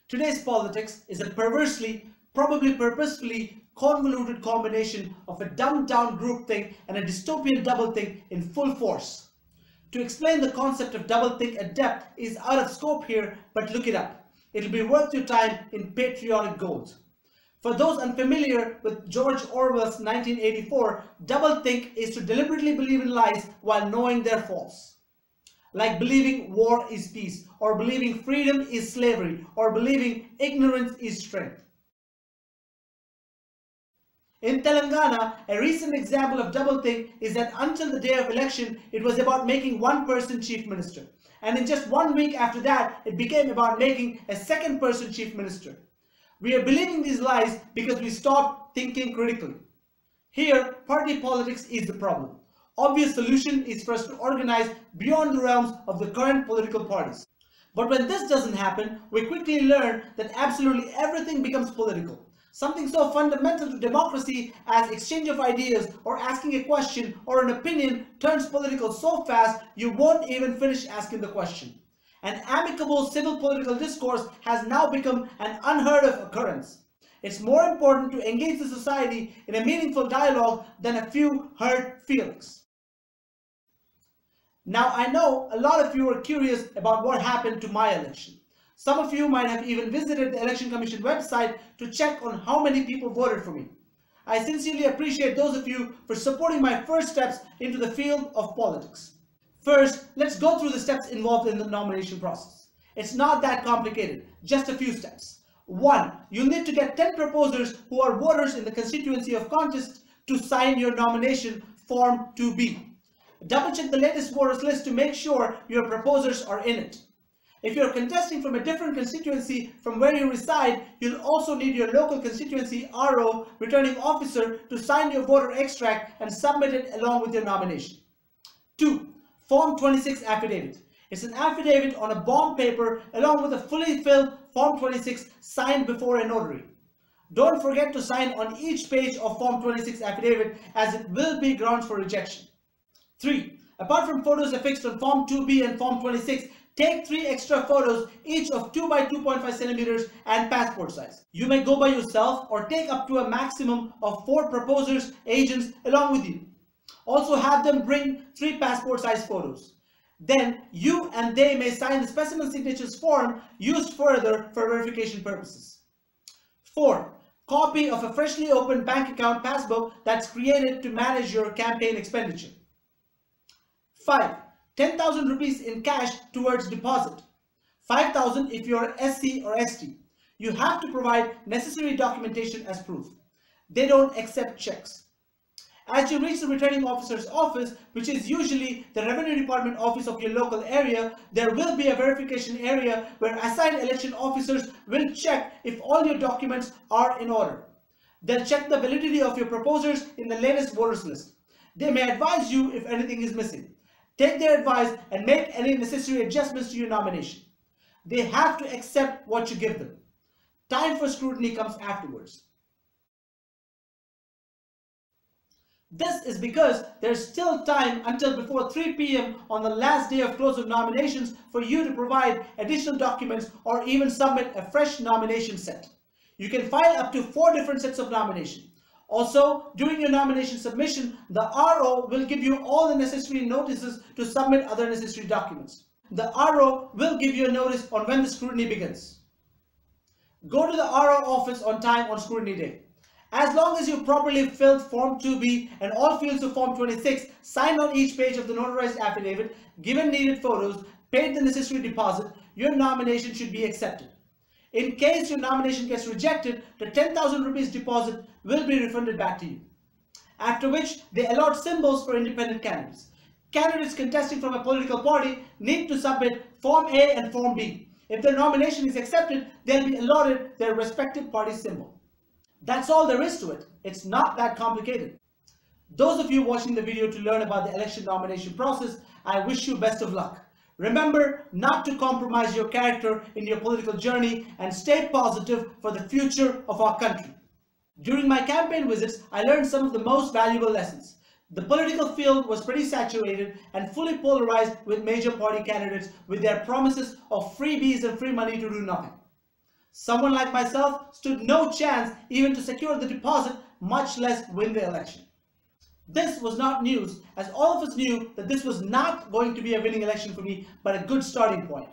Today's politics is a perversely, probably purposefully convoluted combination of a dumbed-down groupthink and a dystopian doublethink in full force. To explain the concept of doublethink at depth is out of scope here, but look it up. It'll be worth your time in patriotic gold. For those unfamiliar with George Orwell's 1984, doublethink is to deliberately believe in lies while knowing they're false. Like believing war is peace, or believing freedom is slavery, or believing ignorance is strength. In Telangana, a recent example of doublethink is that until the day of election, it was about making one person chief minister. And in just 1 week after that, it became about making a second person chief minister. We are believing these lies because we stopped thinking critically. Here, party politics is the problem. Obvious solution is for us to organize beyond the realms of the current political parties. But when this doesn't happen, we quickly learn that absolutely everything becomes political. Something so fundamental to democracy as exchange of ideas or asking a question or an opinion turns political so fast you won't even finish asking the question. An amicable civil political discourse has now become an unheard of occurrence. It's more important to engage the society in a meaningful dialogue than a few hurt feelings. Now I know a lot of you are curious about what happened to my election. Some of you might have even visited the Election Commission website to check on how many people voted for me. I sincerely appreciate those of you for supporting my first steps into the field of politics. First, let's go through the steps involved in the nomination process. It's not that complicated, just a few steps. 1. You'll need to get 10 proposers who are voters in the constituency of contest to sign your nomination Form 2B. Double check the latest voters list to make sure your proposers are in it. If you're contesting from a different constituency from where you reside, you'll also need your local constituency RO, returning officer, to sign your voter extract and submit it along with your nomination. 2. Form 26 affidavit. It's an affidavit on a bond paper along with a fully filled Form 26 signed before a notary. Don't forget to sign on each page of Form 26 affidavit as it will be grounds for rejection. 3. Apart from photos affixed on Form 2B and Form 26, take 3 extra photos, each of 2 by 2.5 centimeters and passport size. You may go by yourself or take up to a maximum of 4 proposers, agents along with you. Also have them bring 3 passport size photos. Then you and they may sign the specimen signatures form used further for verification purposes. 4. Copy of a freshly opened bank account passbook that's created to manage your campaign expenditure. 5. 10,000 rupees in cash towards deposit. 5,000 if you are SC or ST. You have to provide necessary documentation as proof. They don't accept checks. As you reach the returning officer's office, which is usually the revenue department office of your local area, there will be a verification area where assigned election officers will check if all your documents are in order. They'll check the validity of your proposers in the latest voters list. They may advise you if anything is missing. Take their advice and make any necessary adjustments to your nomination. They have to accept what you give them. Time for scrutiny comes afterwards. This is because there's still time until before 3 p.m. on the last day of close of nominations for you to provide additional documents or even submit a fresh nomination set. You can file up to 4 different sets of nomination. Also, during your nomination submission, the RO will give you all the necessary notices to submit other necessary documents. The RO will give you a notice on when the scrutiny begins. Go to the RO office on time on scrutiny day. As long as you properly filled Form 2B and all fields of Form 26, signed on each page of the notarized affidavit, given needed photos, paid the necessary deposit, your nomination should be accepted. In case your nomination gets rejected, the 10,000 rupees deposit will be refunded back to you. After which, they allot symbols for independent candidates. Candidates contesting from a political party need to submit Form A and Form B. If their nomination is accepted, they'll be allotted their respective party symbol. That's all there is to it. It's not that complicated. Those of you watching the video to learn about the election nomination process, I wish you best of luck. Remember not to compromise your character in your political journey and stay positive for the future of our country. During my campaign visits, I learned some of the most valuable lessons. The political field was pretty saturated and fully polarized with major party candidates with their promises of freebies and free money to do nothing. Someone like myself stood no chance even to secure the deposit, much less win the election. This was not news, as all of us knew that this was not going to be a winning election for me, but a good starting point.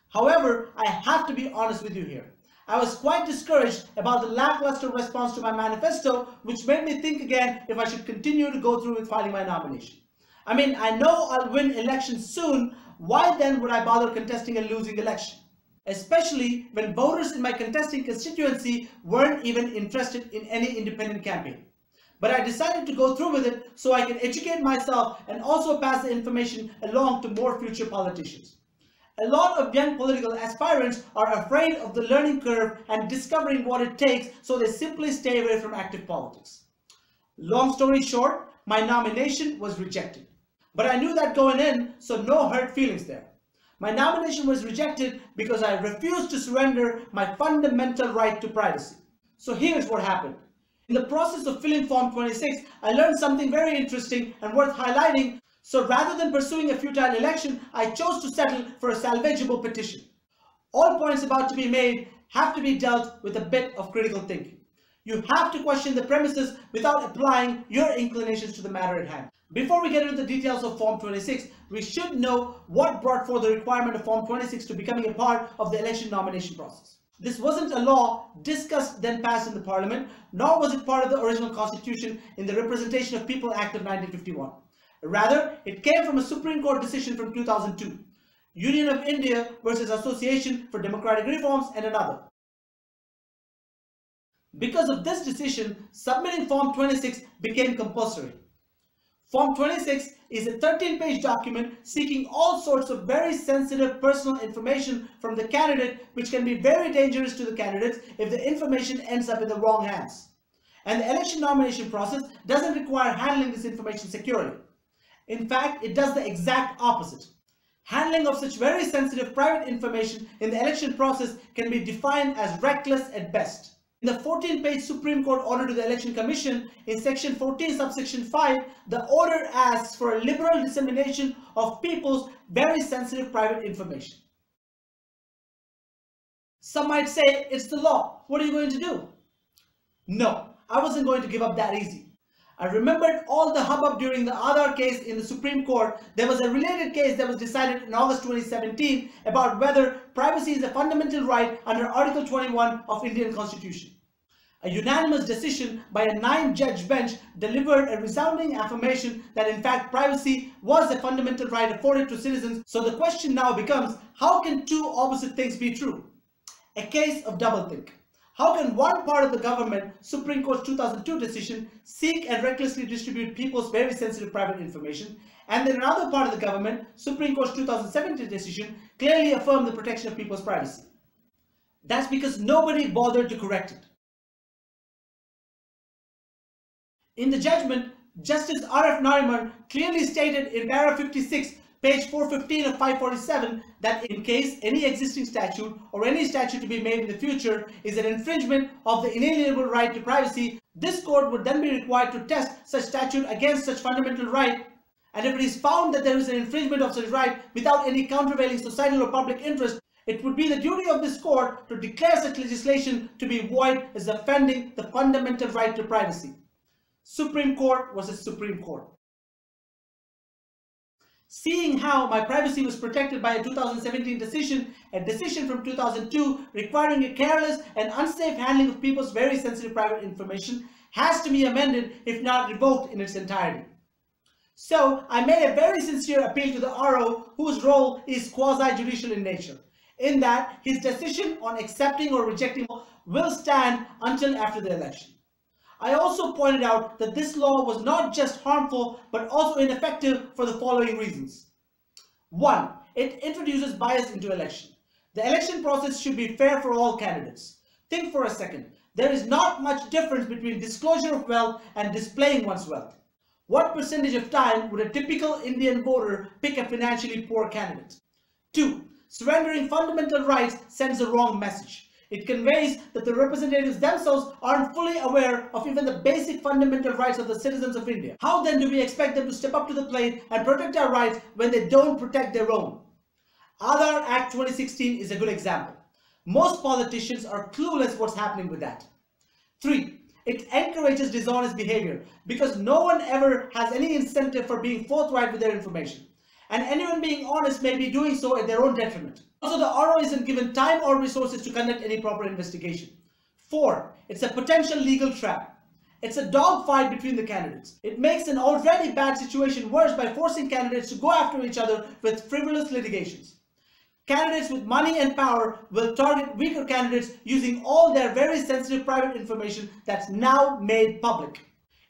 However, I have to be honest with you here. I was quite discouraged about the lackluster response to my manifesto, which made me think again if I should continue to go through with filing my nomination. I mean, I know I'll win elections soon. Why then would I bother contesting a losing election? Especially when voters in my contesting constituency weren't even interested in any independent campaign. But I decided to go through with it so I can educate myself and also pass the information along to more future politicians. A lot of young political aspirants are afraid of the learning curve and discovering what it takes, so they simply stay away from active politics. Long story short, my nomination was rejected. But I knew that going in, so no hurt feelings there. My nomination was rejected because I refused to surrender my fundamental right to privacy. So here's what happened. In the process of filling Form 26, I learned something very interesting and worth highlighting. So rather than pursuing a futile election, I chose to settle for a salvageable petition. All points about to be made have to be dealt with a bit of critical thinking. You have to question the premises without applying your inclinations to the matter at hand. Before we get into the details of Form 26, we should know what brought forth the requirement of Form 26 to becoming a part of the election nomination process. This wasn't a law discussed then passed in the Parliament, nor was it part of the original Constitution in the Representation of People Act of 1951. Rather, it came from a Supreme Court decision from 2002, Union of India versus Association for Democratic Reforms and another. Because of this decision, submitting Form 26 became compulsory. Form 26 is a 13-page document seeking all sorts of very sensitive personal information from the candidate, which can be very dangerous to the candidates if the information ends up in the wrong hands. And the election nomination process doesn't require handling this information securely. In fact, it does the exact opposite. Handling of such very sensitive private information in the election process can be defined as reckless at best. In the 14-page Supreme Court order to the Election Commission, in Section 14, subsection 5, the order asks for a liberal dissemination of people's very sensitive private information. Some might say, it's the law. What are you going to do? No, I wasn't going to give up that easy. I remembered all the hubbub during the Aadhaar case in the Supreme Court. There was a related case that was decided in August 2017 about whether privacy is a fundamental right under Article 21 of Indian Constitution. A unanimous decision by a 9-judge bench delivered a resounding affirmation that in fact privacy was a fundamental right afforded to citizens. So the question now becomes, how can two opposite things be true? A case of doublethink. How can one part of the government, Supreme Court's 2002 decision, seek and recklessly distribute people's very sensitive private information, and then another part of the government, Supreme Court's 2017 decision, clearly affirm the protection of people's privacy? That's because nobody bothered to correct it. In the judgment, Justice R.F. Nariman clearly stated in paragraph 56, page 415 of 547, that in case any existing statute or any statute to be made in the future is an infringement of the inalienable right to privacy, this court would then be required to test such statute against such fundamental right, and if it is found that there is an infringement of such right without any countervailing societal or public interest, it would be the duty of this court to declare such legislation to be void as offending the fundamental right to privacy. Supreme Court was a Supreme Court. Seeing how my privacy was protected by a 2017 decision, a decision from 2002 requiring a careless and unsafe handling of people's very sensitive private information has to be amended if not revoked in its entirety. So I made a very sincere appeal to the RO, whose role is quasi-judicial in nature, in that his decision on accepting or rejecting will stand until after the election. I also pointed out that this law was not just harmful but also ineffective for the following reasons. 1. It introduces bias into election. The election process should be fair for all candidates. Think for a second. There is not much difference between disclosure of wealth and displaying one's wealth. What percentage of time would a typical Indian voter pick a financially poor candidate? 2. Surrendering fundamental rights sends the wrong message. It conveys that the representatives themselves aren't fully aware of even the basic fundamental rights of the citizens of India. How then do we expect them to step up to the plate and protect our rights when they don't protect their own? Aadhaar Act 2016 is a good example. Most politicians are clueless what's happening with that. 3. It encourages dishonest behavior because no one ever has any incentive for being forthright with their information. And anyone being honest may be doing so at their own detriment. Also, the RO isn't given time or resources to conduct any proper investigation. 4. It's a potential legal trap. It's a dogfight between the candidates. It makes an already bad situation worse by forcing candidates to go after each other with frivolous litigations. Candidates with money and power will target weaker candidates using all their very sensitive private information that's now made public.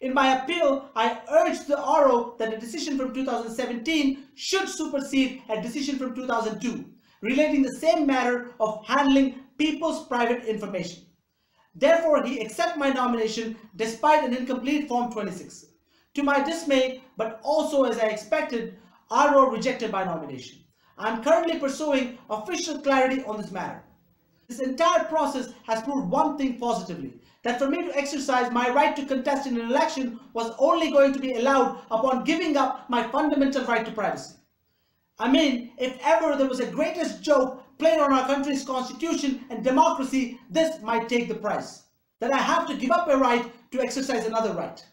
In my appeal, I urge the RO that a decision from 2017 should supersede a decision from 2002, relating the same matter of handling people's private information. Therefore, he accepts my nomination despite an incomplete Form 26. To my dismay, but also as I expected, RO rejected my nomination. I am currently pursuing official clarity on this matter. This entire process has proved one thing positively, that for me to exercise my right to contest in an election was only going to be allowed upon giving up my fundamental right to privacy. I mean, if ever there was a greatest joke played on our country's constitution and democracy, this might take the price. That I have to give up a right to exercise another right.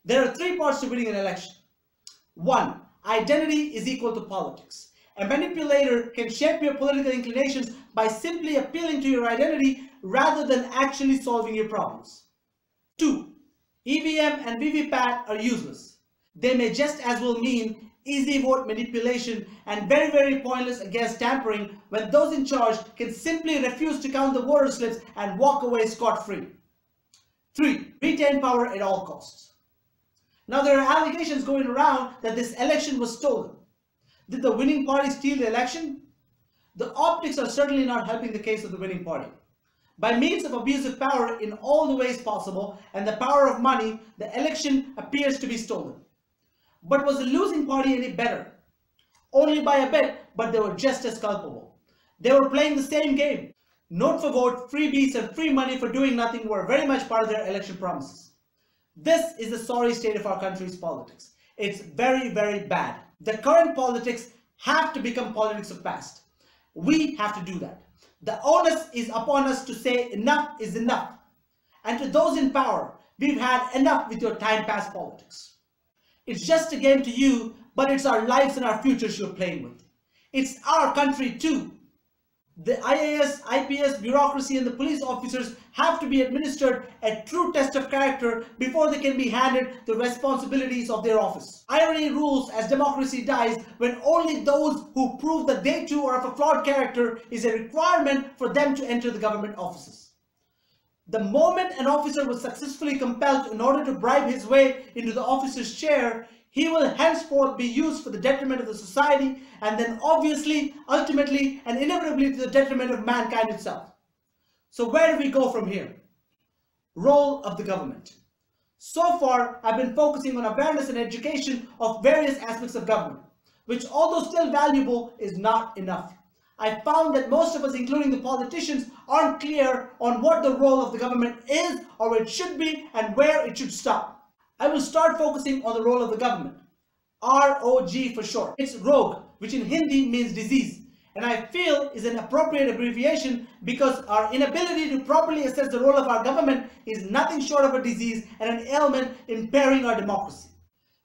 There are 3 parts to winning an election. 1. Identity is equal to politics. A manipulator can shape your political inclinations by simply appealing to your identity rather than actually solving your problems. 2. EVM and VVPAT are useless. They may just as well mean easy vote manipulation and very pointless against tampering when those in charge can simply refuse to count the voter slips and walk away scot-free. 3. Retain power at all costs. Now there are allegations going around that this election was stolen. Did the winning party steal the election? The optics are certainly not helping the case of the winning party. By means of abusive power in all the ways possible and the power of money, the election appears to be stolen. But was the losing party any better? Only by a bit, but they were just as culpable. They were playing the same game. Note for vote, freebies and free money for doing nothing were very much part of their election promises. This is the sorry state of our country's politics. It's very bad. The current politics have to become politics of past. We have to do that. The onus is upon us to say enough is enough. And to those in power, we've had enough with your time-pass politics. It's just a game to you, but it's our lives and our futures you're playing with. It's our country too. The IAS, IPS, bureaucracy and the police officers have to be administered a true test of character before they can be handed the responsibilities of their office. Irony rules as democracy dies when only those who prove that they too are of a flawed character is a requirement for them to enter the government offices. The moment an officer was successfully compelled in order to bribe his way into the officer's chair, he will henceforth be used for the detriment of the society and then obviously, ultimately and inevitably to the detriment of mankind itself. So where do we go from here? Role of the government. So far, I've been focusing on awareness and education of various aspects of government, which although still valuable is not enough. I found that most of us, including the politicians, aren't clear on what the role of the government is or where it should be and where it should stop. I will start focusing on the role of the government. ROG for short. It's rogue, which in Hindi means disease, and I feel is an appropriate abbreviation because our inability to properly assess the role of our government is nothing short of a disease and an ailment impairing our democracy.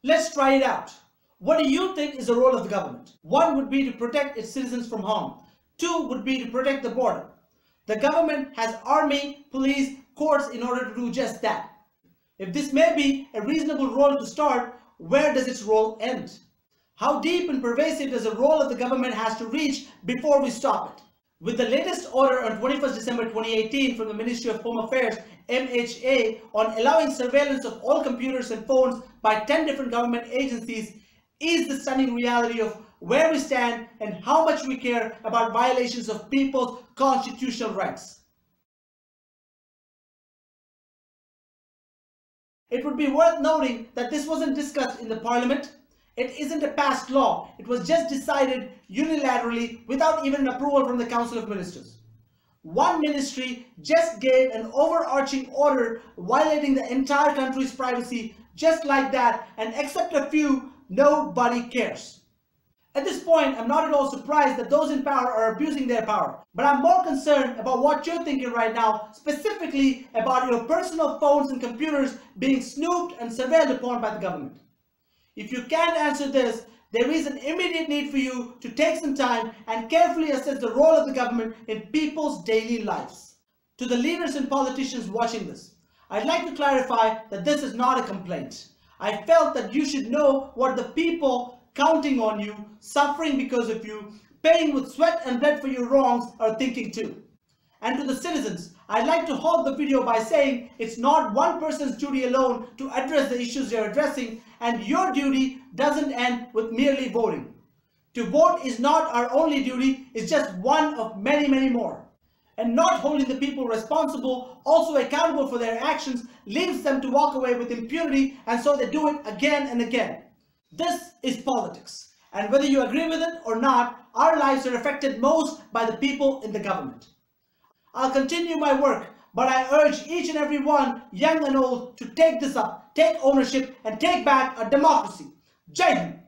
Let's try it out. What do you think is the role of the government? 1 would be to protect its citizens from harm. 2 would be to protect the border. The government has army, police, courts in order to do just that. If this may be a reasonable role to start, where does its role end? How deep and pervasive does the role of the government has to reach before we stop it? With the latest order on 21st December 2018 from the Ministry of Home Affairs, MHA, on allowing surveillance of all computers and phones by 10 different government agencies, is the stunning reality of where we stand and how much we care about violations of people's constitutional rights. It would be worth noting that this wasn't discussed in the Parliament. It isn't a passed law. It was just decided unilaterally without even approval from the Council of Ministers. One ministry just gave an overarching order violating the entire country's privacy just like that, and except a few, nobody cares. At this point, I'm not at all surprised that those in power are abusing their power. But I'm more concerned about what you're thinking right now, specifically about your personal phones and computers being snooped and surveilled upon by the government. If you can't answer this, there is an immediate need for you to take some time and carefully assess the role of the government in people's daily lives. To the leaders and politicians watching this, I'd like to clarify that this is not a complaint. I felt that you should know what the people counting on you, suffering because of you, paying with sweat and blood for your wrongs are thinking too. And to the citizens, I'd like to halt the video by saying it's not one person's duty alone to address the issues you're addressing, and your duty doesn't end with merely voting. To vote is not our only duty, it's just one of many, many more. And not holding the people responsible, also accountable for their actions, leads them to walk away with impunity, and so they do it again and again. This is politics, and whether you agree with it or not, our lives are affected most by the people in the government. I'll continue my work, but I urge each and every one, young and old, to take this up, take ownership, and take back our democracy. Jai Hind!